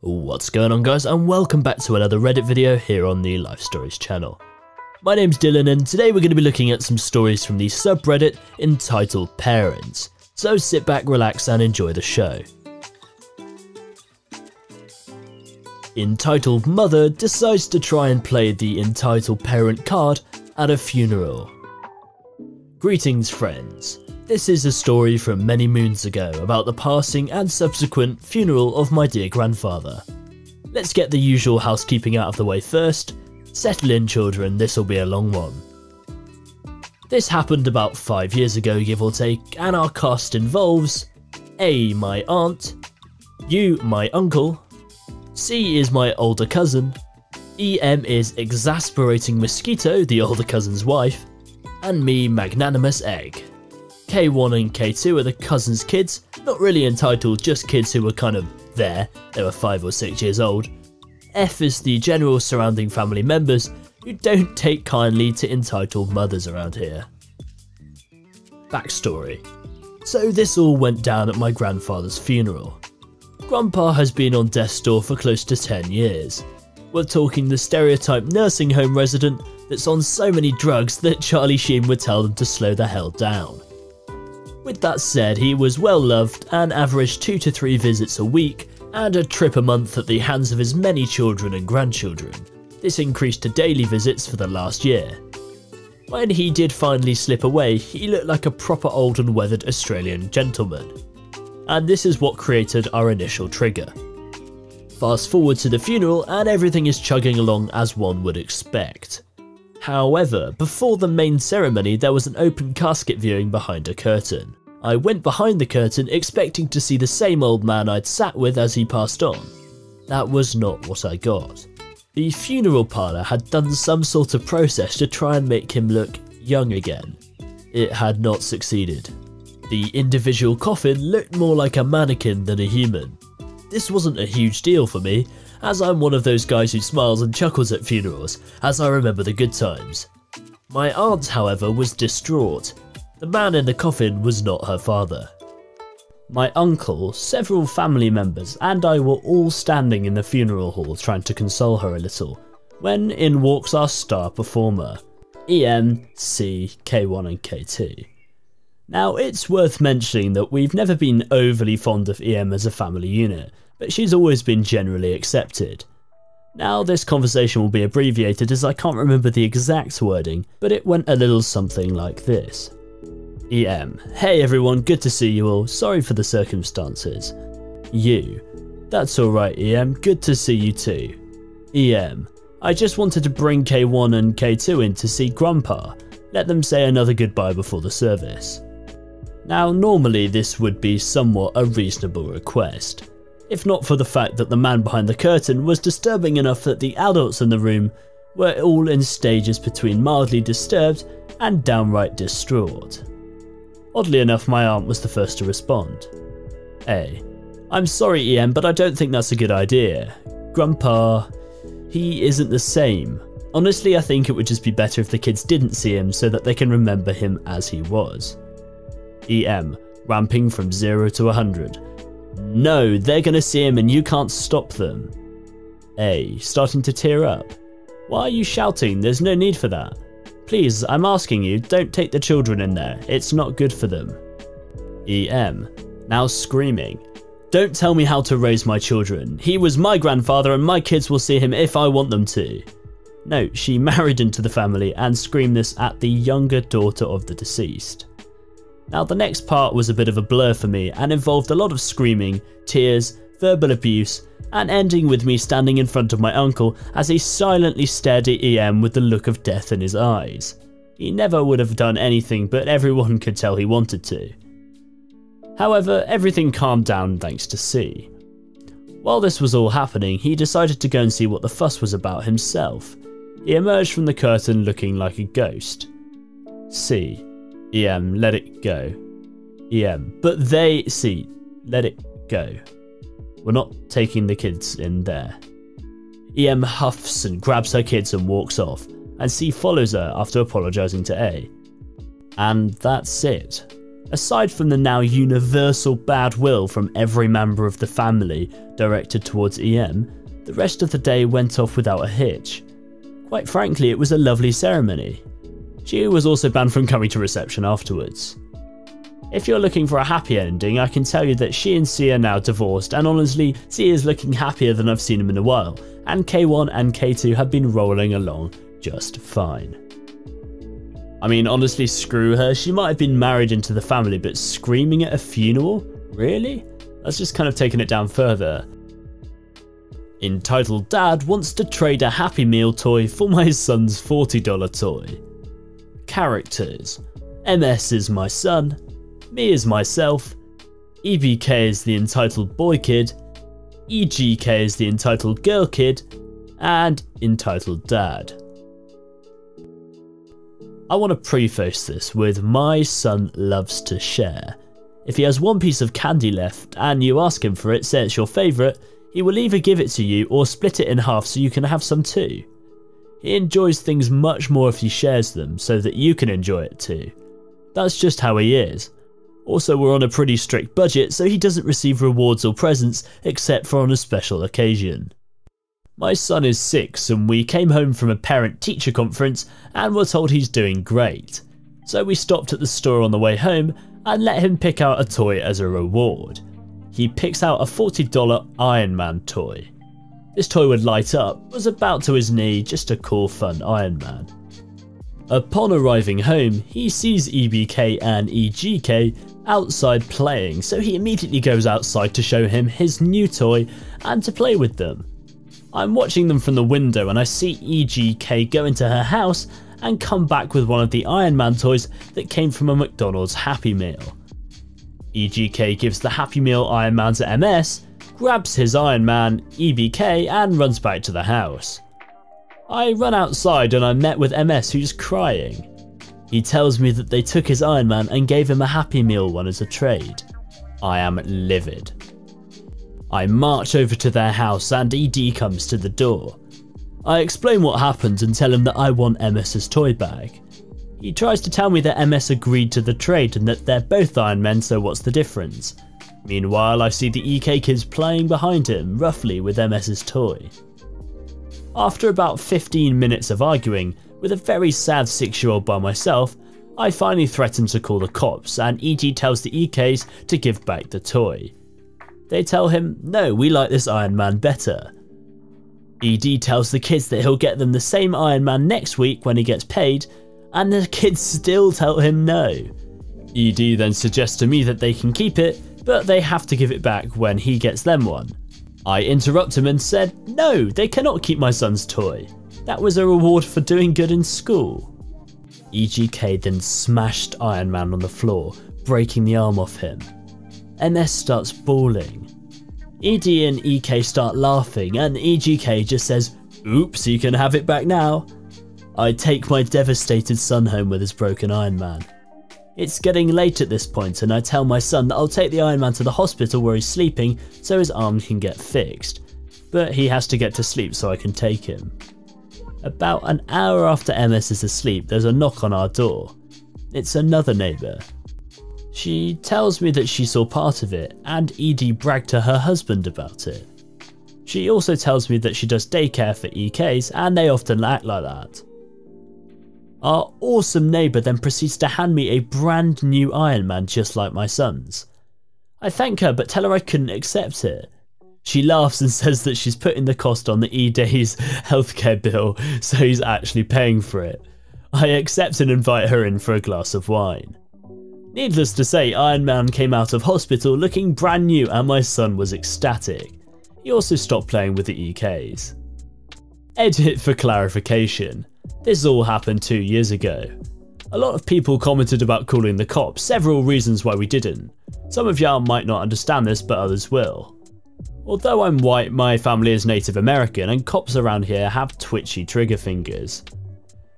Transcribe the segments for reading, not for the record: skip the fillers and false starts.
What's going on, guys, and welcome back to another Reddit video here on the Life Stories channel. My name's Dylan, and today we're going to be looking at some stories from the subreddit entitled Parents. So sit back, relax and enjoy the show. Entitled Mother decides to try and play the entitled parent card at a funeral. Greetings, friends. This is a story from many moons ago about the passing and subsequent funeral of my dear grandfather. Let's get the usual housekeeping out of the way first. Settle in, children, this'll be a long one. This happened about 5 years ago, give or take, and our cast involves A. my aunt, U. my uncle, C is my older cousin, EM is exasperating mosquito, the older cousin's wife, and me, magnanimous egg. K1 and K2 are the cousins' kids, not really entitled, just kids who were kind of there, they were 5 or 6 years old. F is the general surrounding family members who don't take kindly to entitled mothers around here. Backstory. So this all went down at my grandfather's funeral. Grandpa has been on death's door for close to 10 years. We're talking the stereotype nursing home resident that's on so many drugs that Charlie Sheen would tell them to slow the hell down. With that said, he was well loved and averaged 2 to 3 visits a week and a trip a month at the hands of his many children and grandchildren. This increased to daily visits for the last year. When he did finally slip away, he looked like a proper old and weathered Australian gentleman. And this is what created our initial trigger. Fast forward to the funeral and everything is chugging along as one would expect. However, before the main ceremony there was an open casket viewing behind a curtain. I went behind the curtain expecting to see the same old man I'd sat with as he passed on. That was not what I got. The funeral parlour had done some sort of process to try and make him look young again. It had not succeeded. The individual coffin looked more like a mannequin than a human. This wasn't a huge deal for me, as I'm one of those guys who smiles and chuckles at funerals, as I remember the good times. My aunt, however, was distraught. The man in the coffin was not her father. My uncle, several family members, and I were all standing in the funeral hall trying to console her a little, when in walks our star performer, EM, C, K1 and K2. Now, it's worth mentioning that we've never been overly fond of EM as a family unit, but she's always been generally accepted. Now, this conversation will be abbreviated as I can't remember the exact wording, but it went a little something like this. EM: hey everyone, good to see you all, sorry for the circumstances. U: that's alright EM, good to see you too. EM: I just wanted to bring K1 and K2 in to see Grandpa, let them say another goodbye before the service. Now, normally this would be somewhat a reasonable request, if not for the fact that the man behind the curtain was disturbing enough that the adults in the room were all in stages between mildly disturbed and downright distraught. Oddly enough, my aunt was the first to respond. A: I'm sorry EM, but I don't think that's a good idea. Grandpa, he isn't the same. Honestly, I think it would just be better if the kids didn't see him so that they can remember him as he was. EM, ramping from 0 to 100. No, they're gonna see him and you can't stop them. A: starting to tear up. Why are you shouting? There's no need for that. Please, I'm asking you, don't take the children in there. It's not good for them. EM, now screaming. Don't tell me how to raise my children. He was my grandfather and my kids will see him if I want them to. Note, she married into the family and screamed this at the younger daughter of the deceased. Now, the next part was a bit of a blur for me and involved a lot of screaming, tears, verbal abuse, and ending with me standing in front of my uncle as he silently stared at EM with the look of death in his eyes. He never would have done anything, but everyone could tell he wanted to. However, everything calmed down thanks to C. While this was all happening, he decided to go and see what the fuss was about himself. He emerged from the curtain looking like a ghost. C: EM, let it go. EM: but they... C: let it go. We're not taking the kids in there. EM huffs and grabs her kids and walks off, and C follows her after apologising to A. And that's it. Aside from the now universal bad will from every member of the family directed towards EM, the rest of the day went off without a hitch. Quite frankly, it was a lovely ceremony. She was also banned from coming to reception afterwards. If you're looking for a happy ending, I can tell you that she and C are now divorced, and honestly, C is looking happier than I've seen him in a while, and K1 and K2 have been rolling along just fine. I mean, honestly, screw her. She might have been married into the family, but screaming at a funeral? Really? That's just kind of taking it down further. Entitled Dad wants to trade a Happy Meal toy for my son's $40 toy. Characters: MS is my son, me is myself, EBK is the entitled boy kid, EGK is the entitled girl kid, and entitled dad. I want to preface this with my son loves to share. If he has one piece of candy left and you ask him for it, say it's your favourite, he will either give it to you or split it in half so you can have some too. He enjoys things much more if he shares them so that you can enjoy it too. That's just how he is. Also, we're on a pretty strict budget, so he doesn't receive rewards or presents except for on a special occasion. My son is 6 and we came home from a parent-teacher conference and were told he's doing great. So we stopped at the store on the way home and let him pick out a toy as a reward. He picks out a $40 Iron Man toy. This toy would light up, was about to his knee, just a cool fun Iron Man. Upon arriving home, he sees EBK and EGK outside playing, so he immediately goes outside to show him his new toy and to play with them. I'm watching them from the window and I see EGK go into her house and come back with one of the Iron Man toys that came from a McDonald's Happy Meal. EGK gives the Happy Meal Iron Man to MS, grabs his Iron Man, EBK, and runs back to the house. I run outside and I'm met with MS, who's crying. He tells me that they took his Iron Man and gave him a Happy Meal one as a trade. I am livid. I march over to their house and ED comes to the door. I explain what happened and tell him that I want MS's toy bag. He tries to tell me that MS agreed to the trade and that they're both Iron Men, so what's the difference? Meanwhile, I see the EK kids playing behind him, roughly with MS's toy. After about 15 minutes of arguing, with a very sad 6-year-old by myself, I finally threaten to call the cops and EG tells the EKs to give back the toy. They tell him, no, we like this Iron Man better. ED tells the kids that he'll get them the same Iron Man next week when he gets paid, and the kids still tell him no. ED then suggests to me that they can keep it, but they have to give it back when he gets them one. I interrupt him and said, no, they cannot keep my son's toy. That was a reward for doing good in school. EGK then smashed Iron Man on the floor, breaking the arm off him. MS starts bawling. ED and EK start laughing and EGK just says, oops, you can have it back now. I take my devastated son home with his broken Iron Man. It's getting late at this point and I tell my son that I'll take the Iron Man to the hospital where he's sleeping so his arm can get fixed, but he has to get to sleep so I can take him. About an hour after MS is asleep, there's a knock on our door. It's another neighbour. She tells me that she saw part of it and ED bragged to her husband about it. She also tells me that she does daycare for EKs and they often act like that. Our awesome neighbour then proceeds to hand me a brand new Iron Man just like my son's. I thank her but tell her I couldn't accept it. She laughs and says that she's putting the cost on the E-Day's healthcare bill so he's actually paying for it. I accept and invite her in for a glass of wine. Needless to say, Iron Man came out of hospital looking brand new and my son was ecstatic. He also stopped playing with the EKs. Edit for clarification. This all happened 2 years ago. A lot of people commented about calling the cops, several reasons why we didn't. Some of y'all might not understand this, but others will. Although I'm white, my family is Native American and cops around here have twitchy trigger fingers.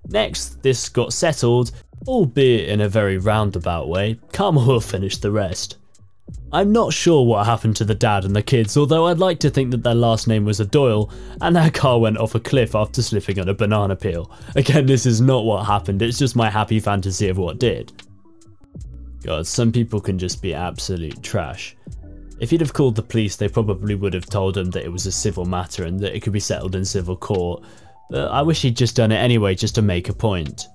Next, this got settled, albeit in a very roundabout way. Karma will finish the rest. I'm not sure what happened to the dad and the kids, although I'd like to think that their last name was a Doyle and their car went off a cliff after slipping on a banana peel. Again, this is not what happened, it's just my happy fantasy of what did. God, some people can just be absolute trash. If he'd have called the police, they probably would have told him that it was a civil matter and that it could be settled in civil court, but I wish he'd just done it anyway just to make a point.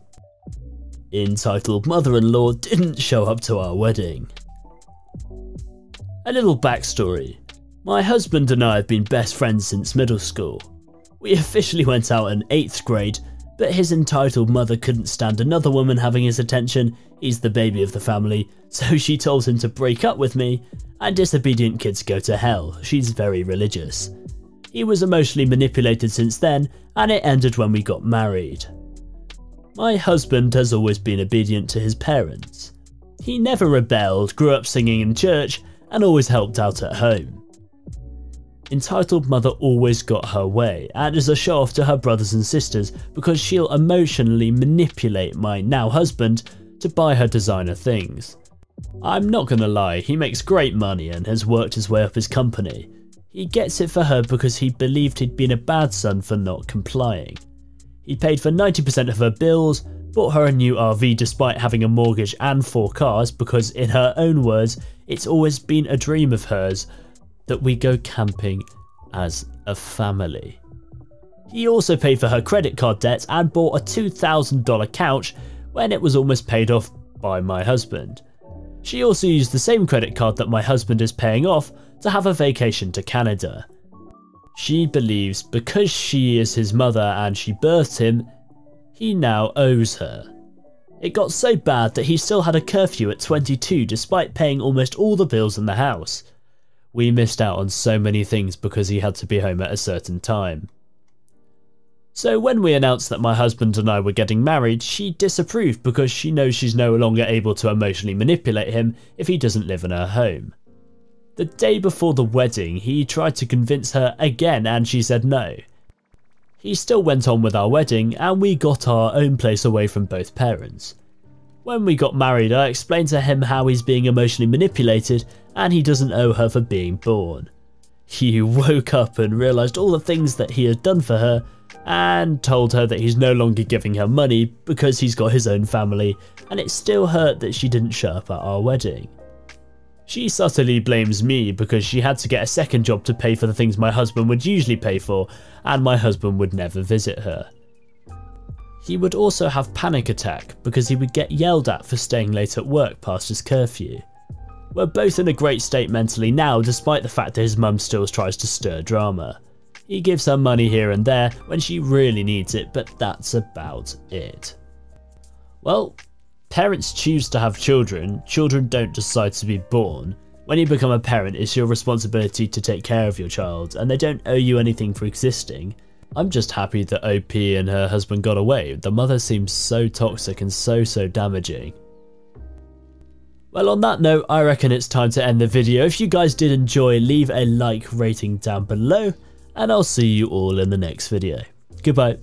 Entitled mother-in-law didn't show up to our wedding. A little backstory. My husband and I have been best friends since middle school. We officially went out in 8th grade, but his entitled mother couldn't stand another woman having his attention. He's the baby of the family, so she told him to break up with me, and disobedient kids go to hell. She's very religious. He was emotionally manipulated since then, and it ended when we got married. My husband has always been obedient to his parents. He never rebelled, grew up singing in church, and always helped out at home. Entitled mother always got her way and is a show off to her brothers and sisters because she'll emotionally manipulate my now husband to buy her designer things. I'm not gonna lie, he makes great money and has worked his way up his company. He gets it for her because he believed he'd been a bad son for not complying. He paid for 90% of her bills, bought her a new RV despite having a mortgage and 4 cars because, in her own words, it's always been a dream of hers that we go camping as a family. He also paid for her credit card debts and bought a $2,000 couch when it was almost paid off by my husband. She also used the same credit card that my husband is paying off to have a vacation to Canada. She believes because she is his mother and she birthed him, he now owes her. It got so bad that he still had a curfew at 22 despite paying almost all the bills in the house. We missed out on so many things because he had to be home at a certain time. So when we announced that my husband and I were getting married, she disapproved because she knows she's no longer able to emotionally manipulate him if he doesn't live in her home. The day before the wedding, he tried to convince her again and she said no. He still went on with our wedding and we got our own place away from both parents. When we got married, I explained to him how he's being emotionally manipulated and he doesn't owe her for being born. He woke up and realised all the things that he had done for her and told her that he's no longer giving her money because he's got his own family, and it still hurt that she didn't show up at our wedding. She subtly blames me because she had to get a second job to pay for the things my husband would usually pay for, and my husband would never visit her. He would also have panic attack because he would get yelled at for staying late at work past his curfew. We're both in a great state mentally now despite the fact that his mum still tries to stir drama. He gives her money here and there when she really needs it, but that's about it. Well, parents choose to have children, children don't decide to be born. When you become a parent, it's your responsibility to take care of your child, and they don't owe you anything for existing. I'm just happy that OP and her husband got away. The mother seems so toxic and so damaging. Well, on that note, I reckon it's time to end the video. If you guys did enjoy, leave a like rating down below, and I'll see you all in the next video. Goodbye.